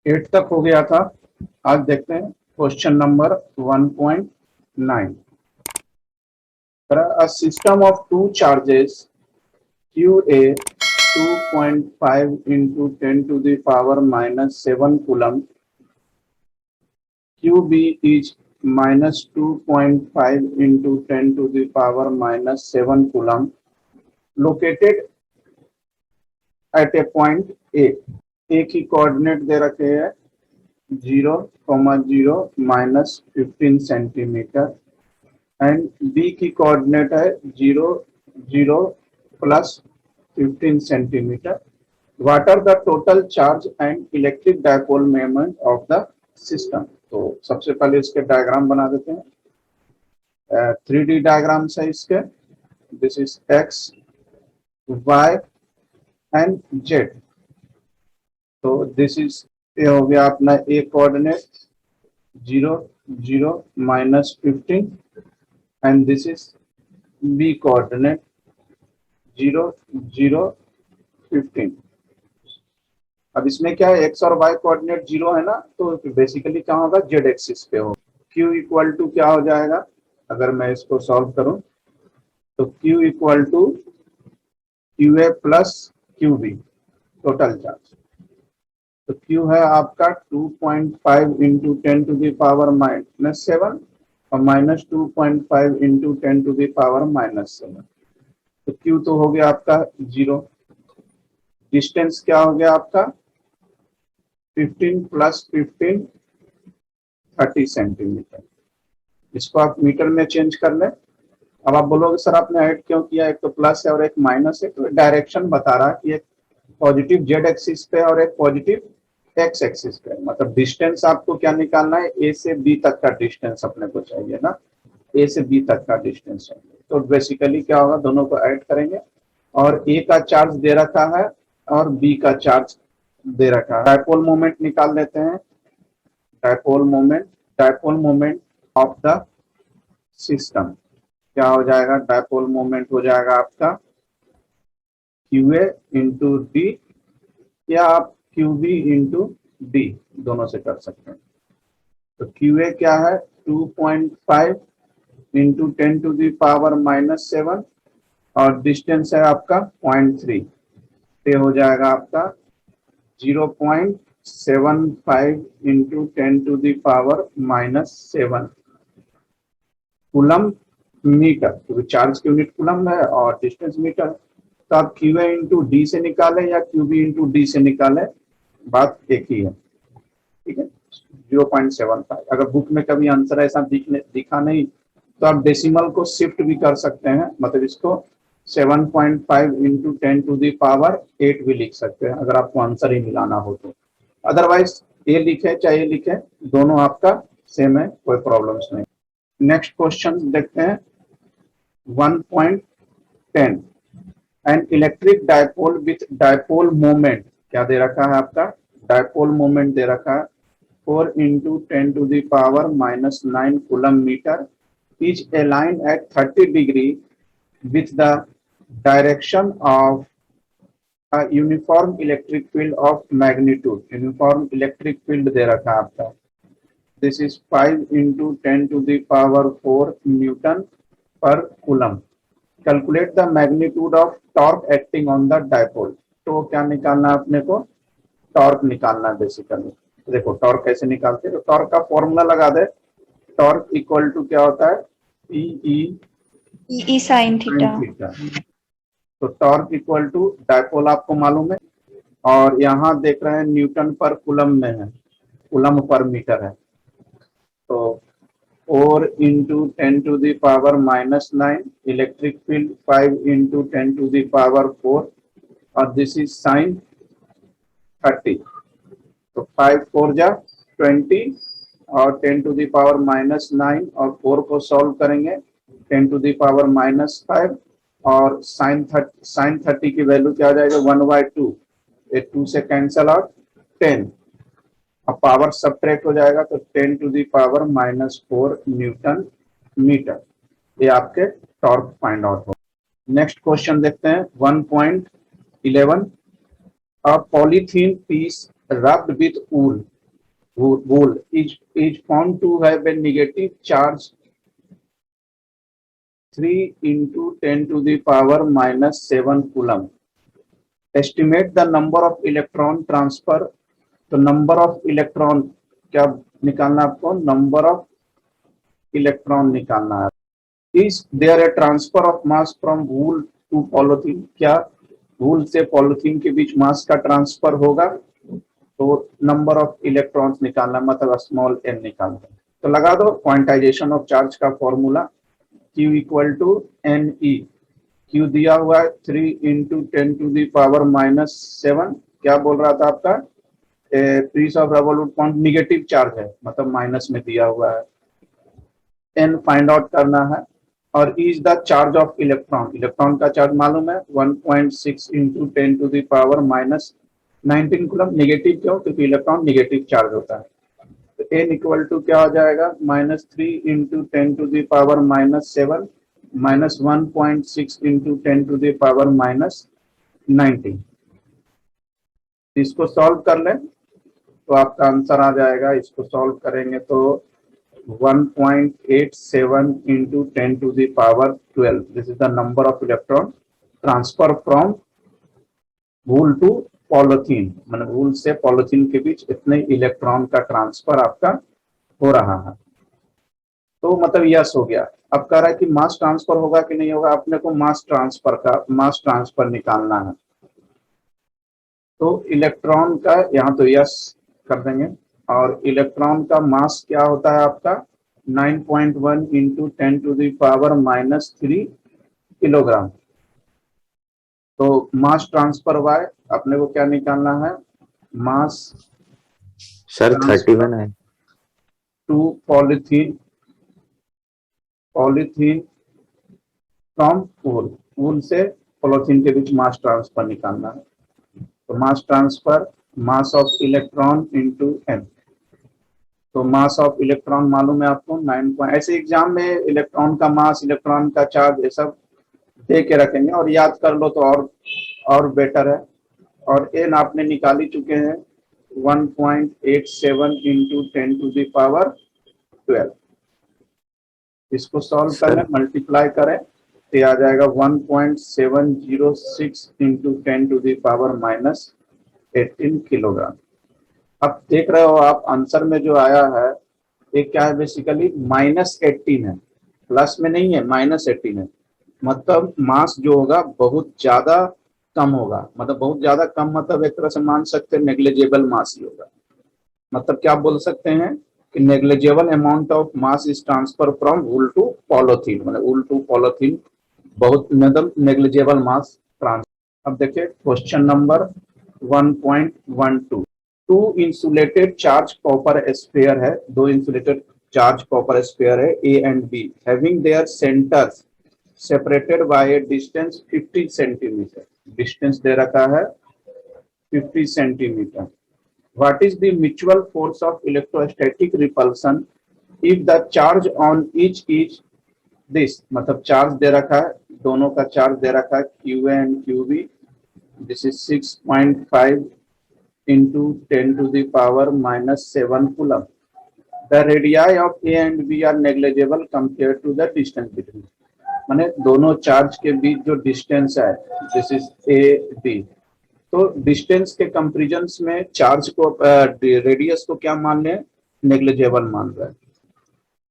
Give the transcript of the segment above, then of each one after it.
8 तक हो गया था। आज देखते हैं question number 1.9। A system of two charges QA 2.5 into 10 to the power minus 7 coulomb, QB is minus 2.5 into 10 to the power minus 7 coulomb, located at a point A. A की coordinate दे रखे हैं 0,0 माइनस 15 सेंटीमीटर एंड बी की coordinate है 0,0 plus 15 centimetre. What are the total charge and electric dipole moment of the system. तो सबसे पहले इसके डायग्राम बना देते हैं। 3D डायग्राम्स है इसके। This is X, Y and Z. तो दिस इज ये हो गया अपना A coordinate 0,0 minus 15 and this is B coordinate 0,0 15। अब इसमें क्या है, एक्स और वाई कोऑर्डिनेट 0 है ना, तो बेसिकली क्या होगा, जेड एक्सिस पे हो। Q इक्वल टू क्या हो जाएगा, अगर मैं इसको सॉल्व करूं तो Q equal to QA plus QB total charge. तो Q है आपका 2.5 into 10 to the power minus 7 और minus 2.5 into 10 to the power minus 7। तो Q तो हो गया आपका 0। डिस्टेंस क्या हो गया आपका 15 प्लस 15 30 सेंटीमीटर। इसको आप मीटर में चेंज कर लें। अब आप बोलोगे सर आपने ऐड क्यों किया, एक तो प्लस है और एक माइनस है। तो डायरेक्शन बता रहा है कि एक पॉजिटिव जेड एक्सिस पे और एक पॉजिटिव एक्स एक्सिस पे। मतलब डिस्टेंस आपको क्या निकालना है, ए से बी तक का डिस्टेंस अपने को चाहिए ना, ए से बी तक का डिस्टेंस चाहिए। तो बेसिकली क्या होगा, दोनों को ऐड करेंगे और ए का चार्ज दे रखा है और बी का चार्ज दे रखा है। डायपोल मोमेंट निकाल लेते हैं। Dipole moment of the system क्या हो जाएगा, डायपोल मोमेंट हो जाएगा आपका QA इंटू डी या आप QB इंटू डी दोनों से कर सकते हैं। तो QA क्या है 2.5 into 10 to the power minus 7 और डिस्टेंस है आपका 0.3। ये हो जाएगा आपका 0.75 into 10 to the power minus 7 coulomb metre, क्योंकि चार्ज की यूनिट कूलम है और डिस्टेंस मीटर। तो आप QA इंटू डी से निकालें या QB इंटू डी से निकालें, बात एक ही है। ठीक है, 0.75। अगर बुक में कभी आंसर ऐसा दिखा नहीं तो आप डेसिमल को शिफ्ट भी कर सकते हैं, मतलब इसको 7.5 इंटू 10 टू दी पावर 8 भी लिख सकते हैं अगर आपको आंसर ही मिलाना हो तो। अदरवाइज ये लिखे चाहे ये लिखे, दोनों आपका सेम है, कोई प्रॉब्लम्स नहीं। नेक्स्ट क्वेश्चन देखते हैं 1.10। An electric dipole with dipole moment क्या दे रखा है आपका, डायपोल मोमेंट दे रखा है 4 into 10 to the power minus 9 coulomb metre is aligned at 30 degree with the direction of a uniform electric field of magnitude। uniform electric field दे रखा है आपका। this is 5 into 10 to the power 4 Newton per coulomb। calculate the magnitude of torque acting on the dipole। तो क्या निकालना है अपने को, torque निकालना है बेसिकली। देखो टॉर्क कैसे निकालते हैं, तो टॉर्क का फॉर्मूला लगा दे। टॉर्क इक्वल टू क्या होता है, ई साइन थीटा। तो टॉर्क इक्वल टू डायपोल आपको मालूम है और यहाँ देख रहे हैं न्यूटन पर कूलम में है, कूलम पर मीटर है। तो 4 into 10 to the power minus 9, electric field 5 into 10 to the power 4 और दिस इज साइन 30। तो 5 4 जा 20 और 10 टू दी पावर माइनस 9 और 4 को सॉल्व करेंगे 10 टू दी पावर माइनस 5 और साइन 30 की वैल्यू क्या हो जाएगा 1/2। ये 2 से कैंसल आउट 10 और पावर सब्ट्रैक्ट हो जाएगा तो 10 to the power minus 4 newton metre. ये आपके टॉर्क फाइंड आउट हो। नेक्स्ट क्वेश्चन देखते हैं 1.11। A polythene piece rubbed with wool wool is found to have a negative charge 3 into 10 to the power minus 7 coulomb. Estimate the number of electron transfer. तो number of electron क्या निकालना आपको? number of electron निकालना है. Is there a transfer of mass from wool to polythene? क्या wool से polythene के बीच mass का transfer होगा? तो number of electrons निकालना मतलब small n निकालना है. तो लगा दो क्वांटाइजेशन ऑफ चार्ज का formula Q equal to NE. Q दिया हुआ है 3 into 10 to the power minus 7. क्या बोल रहा था आपका? Piece of revolute point negative charge है मतलब माइनस में दिया हुआ है. N फाइंड आउट करना है और E is the charge of electron. Electron का चार्ज मालूम है 1.6 into 10 to the power minus 19 coulomb. Negative क्यों? क्योंकि इलेक्ट्रॉन निगेटिव चार्ज होता है. तो n इक्वल टू क्या हो जाएगा? -3 into 10 to the power minus 7 minus 1.6 into 10 to the power minus 19. इसको सॉल्व कर लें तो आपका आंसर आ जाएगा. इसको सॉल्व करेंगे तो 1.87 into 10 to the power 12. This is the number of electron transfer from wool to polythene. मतलब वूल से पॉलिथीन के बीच इतने इलेक्ट्रॉन का ट्रांसफर आपका हो रहा है. तो मतलब यस हो गया. अब कह रहा है कि मास ट्रांसफर होगा कि नहीं होगा. अपने को मास ट्रांसफर निकालना है. तो इलेक्ट्रॉन का यहाँ तो यस कर देंगे और इलेक्ट्रॉन का मास क्या होता है आपका 9.1 into 10 to the power minus 3 kilogram. तो मास ट्रांसफर वाई अपने को क्या निकालना है? मास सर 31 है टू पॉलीथीन फ्रॉम वूल से पॉलीथीन के बीच मास ट्रांसफर निकालना है. तो mass transfer mass of electron into n. तो मास ऑफ इलेक्ट्रॉन मालूम है आपको 9. ऐसे एग्जाम में इलेक्ट्रॉन का मास इलेक्ट्रॉन का चार्ज ये सब दे के रखेंगे और याद कर लो तो और बेटर है. और n आपने निकाल ही चुके हैं 1.87 इंटू 10 टू दी पावर 12. इसको सॉल्व करें मल्टीप्लाई करें तो आ जाएगा 1.706 into 10 to the power minus 18 kilogram. अब देख रहे हो आप आंसर में जो आया है ये क्या है? बेसिकली -18 है. प्लस में नहीं है, -18 है. मतलब मास जो होगा बहुत ज्यादा कम होगा. मतलब बहुत ज्यादा कम मतलब एक तरह से मान सकते हैं नेग्लिजिबल मास ही होगा. मतलब क्या बोल सकते हैं कि negligible amount of mass is transfer from wool to polythene. मतलब वूल टू पॉलीथीन बहुत मतलब नेग्लिजिबल मास ट्रांसफर. अब देखिए question number 1.12. Two insulated charge copper sphere है. दो इंसुलेटेड चार्ज कॉपर स्फीयर है A and B having their centres separated by a distance 50 centimetre. Distance दे रखा है 50 centimetre. What is the mutual force of electrostatic repulsion if the charge on each is this. मतलब charge दे रखा है, दोनों का चार्ज दे रखा है QA and QB. This is 6.5 into 10 to the power minus 7 coulomb. The radii of A and B are negligible compared to the distance between. माने दोनों चार्ज के बीच जो डिस्टेंस है दिस इज AB. तो डिस्टेंस के कंपैरिजन में charge को radius को क्या मान लें? नेग्लिजिबल मान रहे हैं.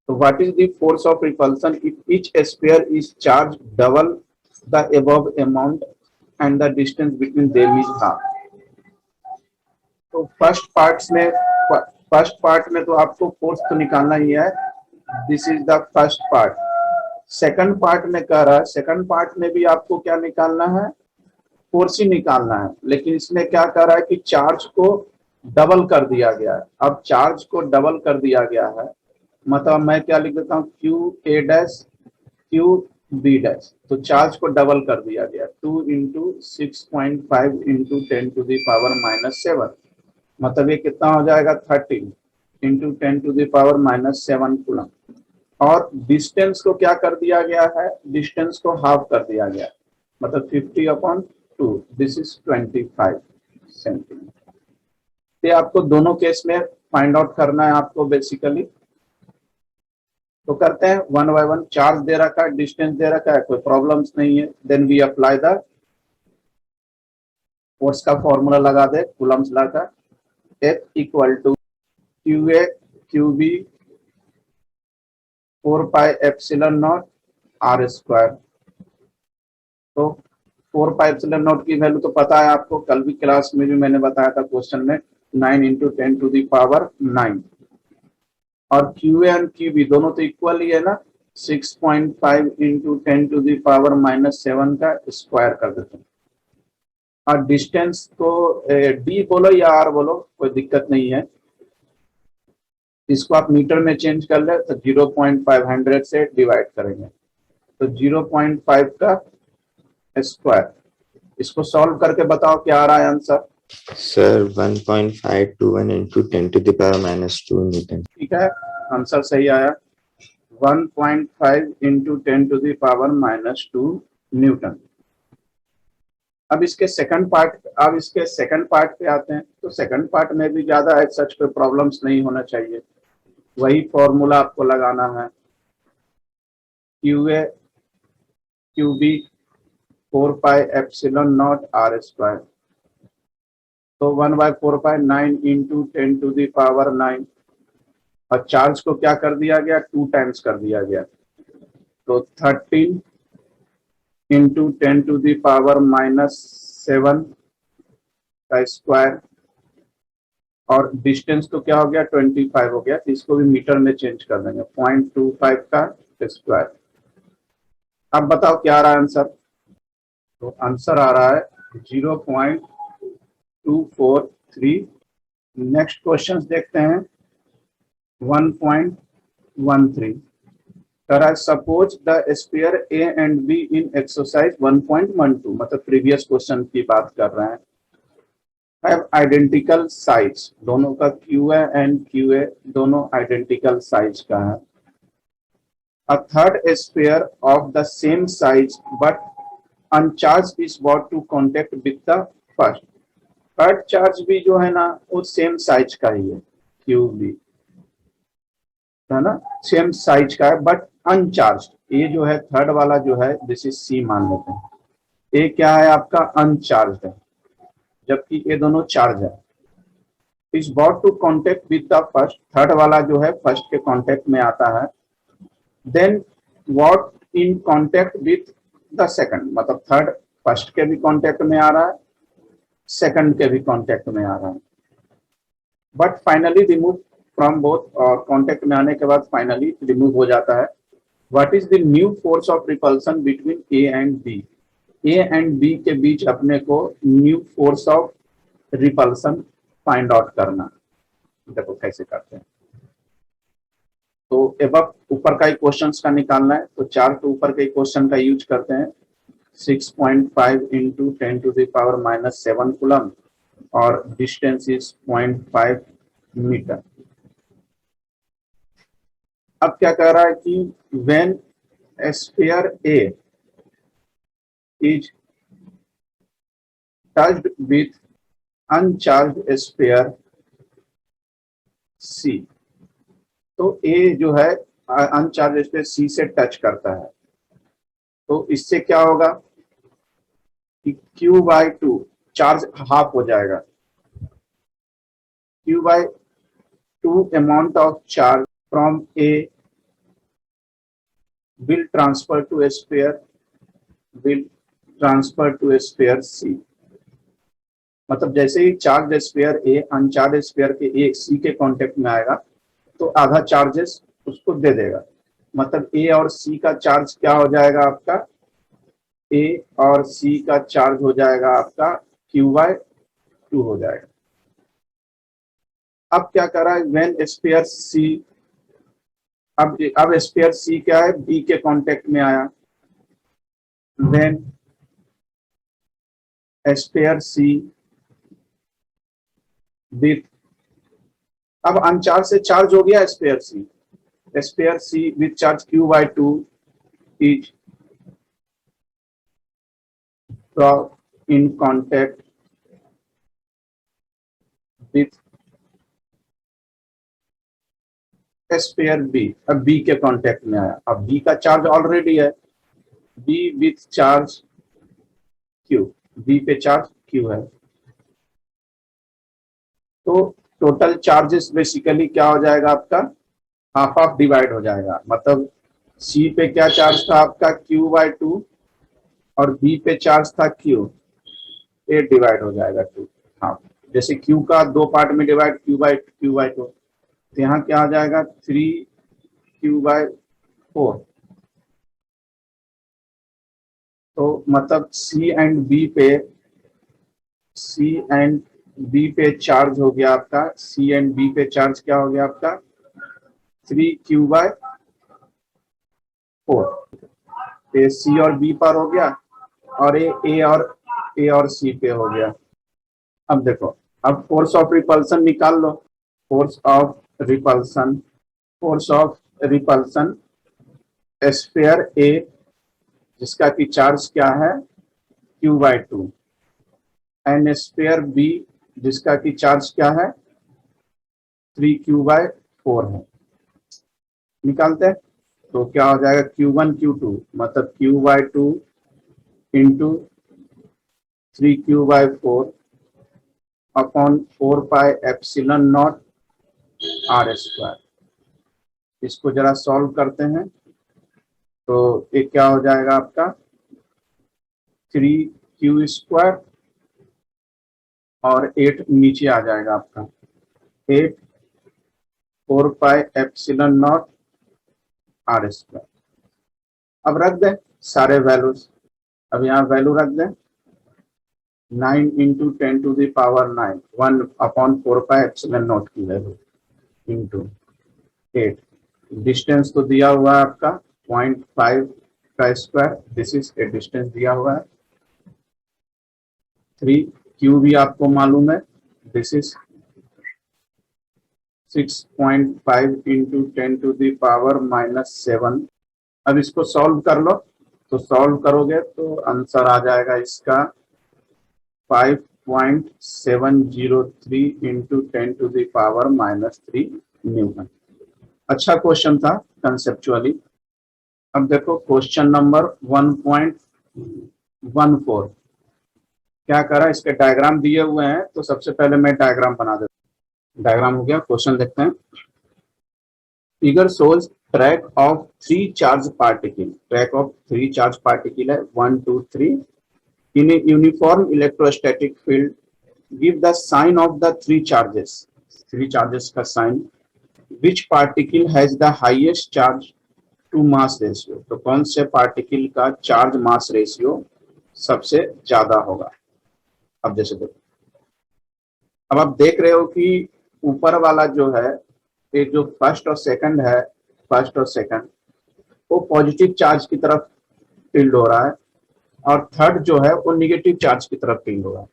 तो what is the force of repulsion if each sphere is charge double the above amount and the distance between them is half. तो फर्स्ट पार्ट में तो आपको फोर्स तो निकालना ही है. This is the first part. Second part में कह रहा है, सेकंड पार्ट में भी आपको क्या निकालना है? फोर्स ही निकालना है. लेकिन इसमें क्या कर रहा है कि चार्ज को डबल कर दिया गया है. अब चार्ज को डबल कर दिया गया है मतलब मैं क्या लिख देता हूँ QA डैश QB डैश. तो चार्ज को डबल कर दिया गया 2 into 6.5 into 10 to the power minus 7. मतलब ये कितना हो जाएगा 13 into 10 to the power minus 7 coulomb. और डिस्टेंस को क्या कर दिया गया है? डिस्टेंस को हाफ कर दिया गया मतलब 50/2. This is 25 centimetre. ये आपको दोनों केस में फाइंड आउट करना है आपको बेसिकली। तो करते हैं वन बाय वन। चार्ज दे रखा है, डिस्टेंस दे रखा है, कोई प्रॉब्लम्स नहीं है। Then we apply the force का फॉर्मूला लगा दे कूलम्स लॉ का। F equal to QA QB 4 pi epsilon naught R square. तो 4 पाई एप्सिलॉन नॉट की वैल्यू तो पता है आपको, कल भी क्लास में भी मैंने बताया था क्वेश्चन में, 9 इंटू 10 टू द पावर 9। और QA और QB दोनों तो इक्वल ही है ना, 6.5 इंटू 10 टू द पावर -7 का स्क्वायर कर देते हैं। और डिस्टेंस को D बोलो या R बोलो, कोई दिक्कत नहीं है। इसको आप मीटर में चेंज कर ले तो 0.500 से डिवाइड करेंगे, तो 0.5 का स्क्वायर। इसको सॉल्व करके बताओ क्या आ रहा है answer. Sir 1.521 into 10 to the power -2 newton. ठीक है, आंसर सही आया, 1.5 into 10 to the power -2 newton. अब इसके सेकंड पार्ट पे आते हैं। तो सेकंड पार्ट में भी ज्यादा सच कोई प्रॉब्लम्स नहीं होना चाहिए। वही फॉर्मूला आपको लगाना है, QA QB 4 pi epsilon naught R square. तो 1/4 पाई 9 इंटू 10 टू द पावर 9। और चार्ज को क्या कर दिया गया, 2 टाइम्स कर दिया गया, तो 13 इंटू 10 टू द पावर -7 का स्क्वायर। और डिस्टेंस तो क्या हो गया, 25 हो गया, तो इसको भी मीटर में चेंज कर देंगे, 0.25 का स्क्वायर। अब बताओ क्या आ रहा है आंसर। तो आंसर आ रहा है 0.243। नेक्स्ट क्वेश्चन देखते हैं 1.13। करा suppose the sphere A and be in exercise 1.12, मतलब प्रीवियस क्वेश्चन की बात कर रहे हैं। हैव आइडेंटिकल साइज, दोनों का QA एंड QA दोनों आइडेंटिकल साइज का है। A third sphere of the same size but uncharge is brought to contact with the first. Third charge भी जो है ना वो सेम साइज का ही है, QB है ना, सेम साइज का है बट अनचार्ज। ये जो है थर्ड वाला जो है, दिस इज C मान लेते हैं। ये क्या है आपका, अनचार्ज है, जबकि ये दोनों चार्ज है। Is brought to contact with the first, third वाला जो है फर्स्ट के कॉन्टेक्ट में आता है। Then what in contact with the second, मतलब थर्ड फर्स्ट के भी कॉन्टेक्ट में आ रहा है, सेकंड के भी कॉन्टेक्ट में आ रहा है, but finally remove from both. और कॉन्टेक्ट में आने के बाद फाइनली रिमूव हो जाता है। What is the new force of repulsion between A and B. A and B के बीच अपने को new force of repulsion find out करना। देखो कैसे करते हैं। तो एबव ऊपर का ही क्वेश्चंस का निकालना है, तो चार तो ऊपर के क्वेश्चन का यूज करते हैं। 6.5 into 10 to the power -7 coulomb और डिस्टेंस इज 0.5 मीटर। अब क्या कह रहा है कि when sphere A is touched with uncharge sphere C. तो ए जो है अनचार्ज स्फीयर सी से टच करता है, तो इससे क्या होगा कि Q/2 चार्ज हाफ हो जाएगा। Q/2 amount of charge from A will transfer to sphere C। मतलब जैसे ही चार्ज स्फीयर ए अनचार्ज स्फीयर के ए सी के कांटेक्ट में आएगा तो आधा चार्जेस उसको दे देगा। मतलब ए और सी का चार्ज क्या हो जाएगा आपका, ए और सी का चार्ज हो जाएगा आपका Q/2 हो जाएगा। अब क्या कर रहा है, व्हेन स्फीयर सी, अब स्फीयर सी क्या है, बी के कांटेक्ट में आया। व्हेन स्फीयर सी विथ, अब अनचार्ज से चार्ज हो गया sphere C with charge Q/2 is brought in contact with sphere B, अब बी के कांटेक्ट में आया, अब बी का चार्ज ऑलरेडी है, B with charge Q, B पे चार्ज क्यू है, तो टोटल चार्जेस बेसिकली क्या हो जाएगा आपका, हाफ हाफ डिवाइड हो जाएगा, मतलब सी पे क्या चार्ज था आपका Q/2 और बी पे चार्ज था Q, ये डिवाइड हो जाएगा 2, हाँ जैसे Q का दो पार्ट में डिवाइड Q/2, तो यहाँ क्या आ जाएगा 3Q/4, तो मतलब सी एंड बी पे चार्ज हो गया आपका, सी एंड बी पे चार्ज क्या हो गया आपका 3Q/4, ये सी और बी पर हो गया, और ए और सी पे हो गया। अब देखो, अब फोर्स ऑफ रिपल्सन निकाल लो, force of repulsion, force of repulsion sphere A जिसका की चार्ज क्या है Q/2, एंड स्फीयर बी जिसका की चार्ज क्या है 3Q/4 है, निकालते हैं तो क्या हो जाएगा Q1 Q2 मतलब Q/2 into 3Q/4 upon 4πε0 r²। इसको जरा सॉल्व करते हैं तो ये क्या हो जाएगा आपका 3Q² और 8 नीचे आ जाएगा आपका 8 4πε0 r²। अब रख दें सारे वैल्यूज, अब यहाँ वैल्यू रख दें 9 इंटू 10⁻⁹ 1 अपॉन 4πε0 की वैल्यू इंटू 8, डिस्टेंस तो दिया हुआ है आपका 0.5 का square, this is a distance दिया हुआ है, 3Q भी आपको मालूम है, दिस इज 6.5 इंटू 10⁻⁻7। अब इसको सॉल्व कर लो, तो सॉल्व करोगे तो आंसर आ जाएगा इसका 5.703 इंटू 10⁻⁻3 न्यूटन। अच्छा क्वेश्चन था कंसेप्चुअली। अब देखो क्वेश्चन नंबर 1.14 क्या करा, इसके डायग्राम दिए हुए हैं, तो सबसे पहले मैं डायग्राम बना देता हूँ। डायग्राम हो गया, क्वेश्चन देखते हैं। Figure shows track of 3 charge particle, track of 3 charge particle है 1 2 3 in a uniform electrostatic field, give the sign of the 3 charges का sign, which particle has the highest charge to mass ratio, तो कौन से particle का charge mass ratio सबसे ज्यादा होगा। अब जैसे देखो, अब आप देख रहे हो कि ऊपर वाला जो है, ये जो फर्स्ट और सेकंड है, फर्स्ट और सेकंड वो पॉजिटिव चार्ज की तरफ टिल्ड हो रहा है, और थर्ड जो है वो निगेटिव चार्ज की तरफ टिल्ड हो रहा है।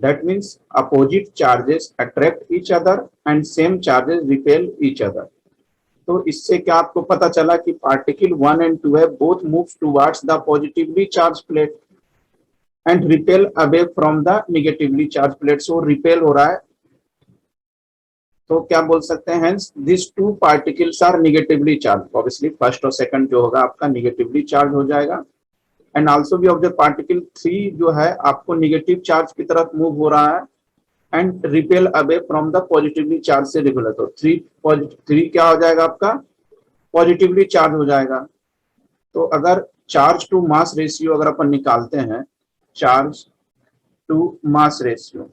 That means opposite charges attract each other and same charges repel each other. तो इससे क्या आपको पता चला कि पार्टिकल 1 एंड 2 है, both moves towards the positively charge plate and repel away from the negatively charge plate, so repel हो रहा है। तो क्या बोल सकते हैं, hence this 2 particles are negatively charge, obviously first और सेकंड जो होगा आपका निगेटिवली चार्ज हो जाएगा। एंड आल्सो भी ऑब्जर्व पार्टिकल 3 जो है आपको निगेटिव चार्ज की तरफ मूव हो रहा है and repel away from the positively charge से रिपेल, तो 3 क्या हो जाएगा आपका पॉजिटिवली चार्ज हो जाएगा। तो अगर चार्ज टू मास रेशियो अगर अपन निकालते हैं, चार्ज टू मास रेशियो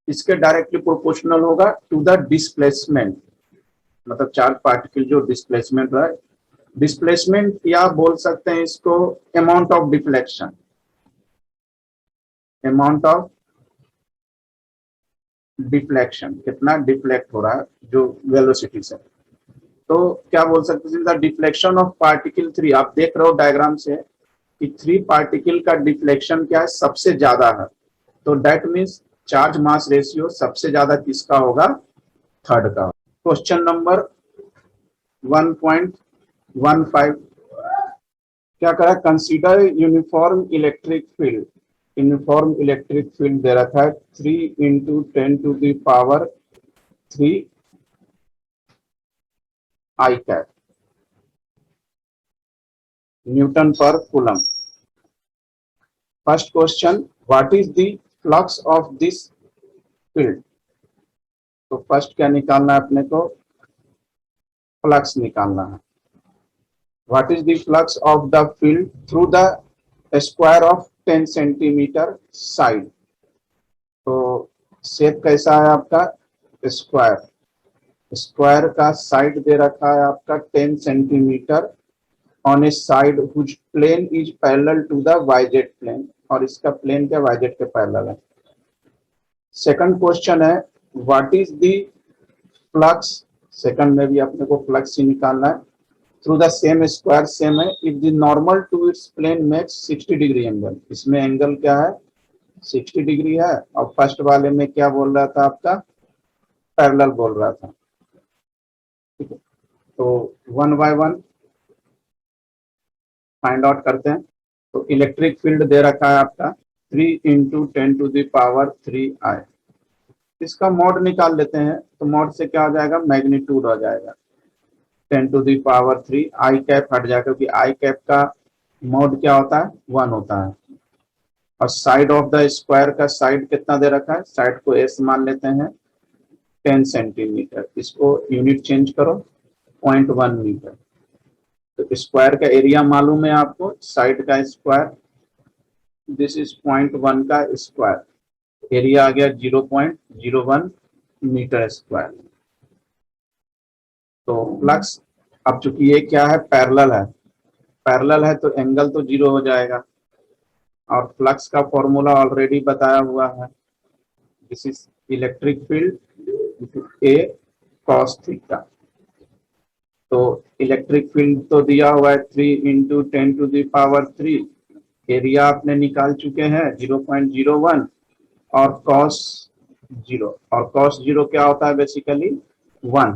इसके डायरेक्टली प्रोपोर्शनल होगा टू द डिस्प्लेसमेंट, मतलब चार्ज पार्टिकल जो डिस्प्लेसमेंट है, डिस्प्लेसमेंट या बोल सकते हैं इसको amount of deflection, amount of deflection, कितना डिफ्लेक्ट हो रहा है जो वेलोसिटी से। तो क्या बोल सकते हैं, द डिफ्लेक्शन ऑफ पार्टिकल 3, आप देख रहे हो डायग्राम से कि 3 पार्टिकल का डिफ्लेक्शन क्या है सबसे ज्यादा है, तो that means charge mass ratio सबसे ज्यादा किसका होगा, थर्ड का। क्वेश्चन नंबर 1.15 क्या करा, consider uniform electric field, uniform electric field दे रखा है 3 into 10⁻³ I cap, Newton per Coulomb. First question, what is the flux of this field? तो फर्स्ट क्या निकालना है अपने को, फ्लक्स निकालना है. What is the flux of the field through the square of 10 centimetre side. तो शेप कैसा है आपका, स्क्वायर. स्क्वायर का साइड दे रखा है आपका 10 centimetre on a side which plane is parallel to the YZ plane, और इसका प्लेन क्या वाईजेड के पैरेलल है. सेकंड क्वेश्चन है what is the flux, second में भी अपने को फ्लक्स ही निकालना है. Through the same square same है, if the normal to its plane makes 60 degree angle. इसमें एंगल क्या है, 60 डिग्री है, और फर्स्ट वाले में क्या बोल रहा था आपका, पैरेलल बोल रहा था. ठीक है, तो one by one find out करते हैं. तो इलेक्ट्रिक फील्ड दे रखा है आपका 3 into 10 to the power 3i. इसका मॉड निकाल लेते हैं. तो मॉड से क्या हो जाएगा, मैग्नीट्यूड हो जाएगा 10 to the power 3. I cap हट जाएगा क्योंकि आई कैप का मॉड क्या होता है, 1 होता है. और साइड ऑफ द स्क्वायर का साइड कितना दे रखा है, साइड को एस मान लेते हैं 10 सेंटीमीटर. इसको यूनिट चेंज करो 0.1 मीटर. तो स्क्वायर का एरिया मालूम है आपको, साइड का स्क्वायर, दिस इज 0.1 का स्क्वायर, एरिया आ गया 0.01 मीटर स्क्वायर. तो फ्लक्स, अब चूंकि ये क्या है, पैरेलल है, पैरेलल है तो एंगल तो 0 हो जाएगा. और फ्लक्स का फॉर्मूला ऑलरेडी बताया हुआ है, this is electric field A cos theta. तो इलेक्ट्रिक फील्ड तो दिया हुआ है 3 into 10 to the power 3. Area आपने निकाल चुके हैं 0.01 और कॉस 0, और कॉस 0 क्या होता है बेसिकली 1.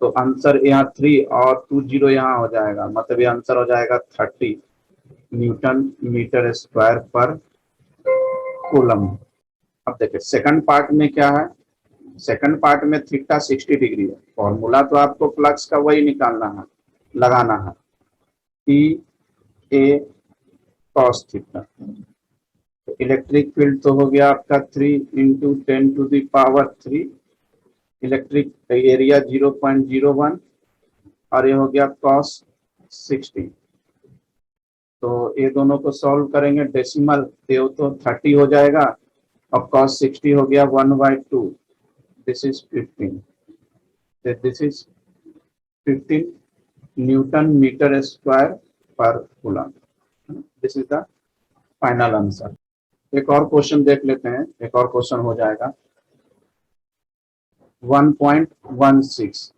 तो आंसर यहाँ 3 और 2 0 यहाँ हो जाएगा, मतलब ये आंसर हो जाएगा 30 न्यूटन मीटर स्क्वायर पर कूलम. अब देखिए सेकंड पार्ट में क्या है, सेकंड पार्ट में थीटा 60 डिग्री है. फॉर्मूला तो आपको फ्लक्स का वही निकालना है, लगाना है, P A cos theta. Electric field तो हो गया आपका 3 into 10 to the power 3, electric area 0.01, और ये हो गया कॉस 60. तो ये दोनों को सॉल्व करेंगे, डेसिमल तो 30 हो जाएगा, और कॉस 60 हो गया 1/2, this is 15. This is 15 newton metre square पर coulomb. This is the final answer. एक और क्वेश्चन देख लेते हैं, एक और क्वेश्चन हो जाएगा 1.16.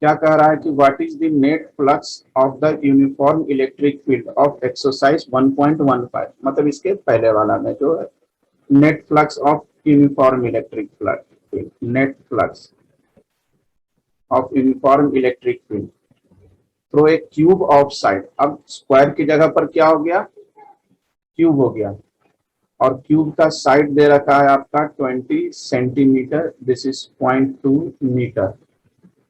क्या कह रहा है कि what is the net flux of the uniform electric field of exercise 1.15. मतलब इसके पहले वाला में जो है net flux of uniform electric field, net flux of uniform electric field through a cube of side. अब स्क्वायर की जगह पर क्या हो गया, क्यूब हो गया, और क्यूब का साइड दे रखा है आपका 20 centimetre, this is 0.2 metre.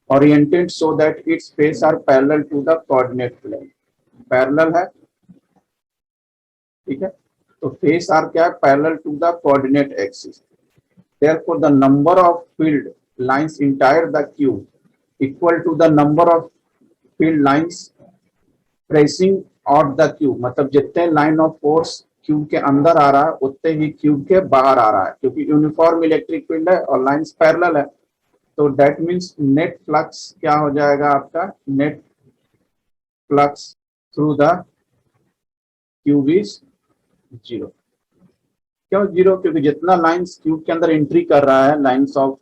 Oriented so that its face are parallel to the coordinate plane. Parallel है, ठीक है, तो फेस आर क्या है, parallel to the coordinate axis. Therefore the number of field lines entire the cube equal to the number of field lines pressing out the cube. मतलब जितने line of force cube के अंदर आ रहा है उतने ही cube के बाहर आ रहा है, क्योंकि यूनिफॉर्म इलेक्ट्रिक फील्ड है और लाइंस पैरेलल है. तो दैट मींस नेट फ्लक्स क्या हो जाएगा आपका, net flux through the cube is 0. क्यों 0, क्योंकि जितना लाइंस क्यूब के अंदर एंट्री कर रहा है लाइंस ऑफ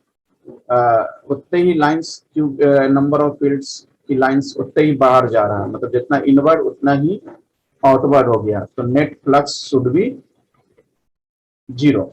उतने ही lines cube number of fields की लाइंस उतने ही बाहर जा रहा है. मतलब जितना इनवर्ड उतना ही आउटवर्ड हो गया. तो नेट फ्लक्स शुड बी 0.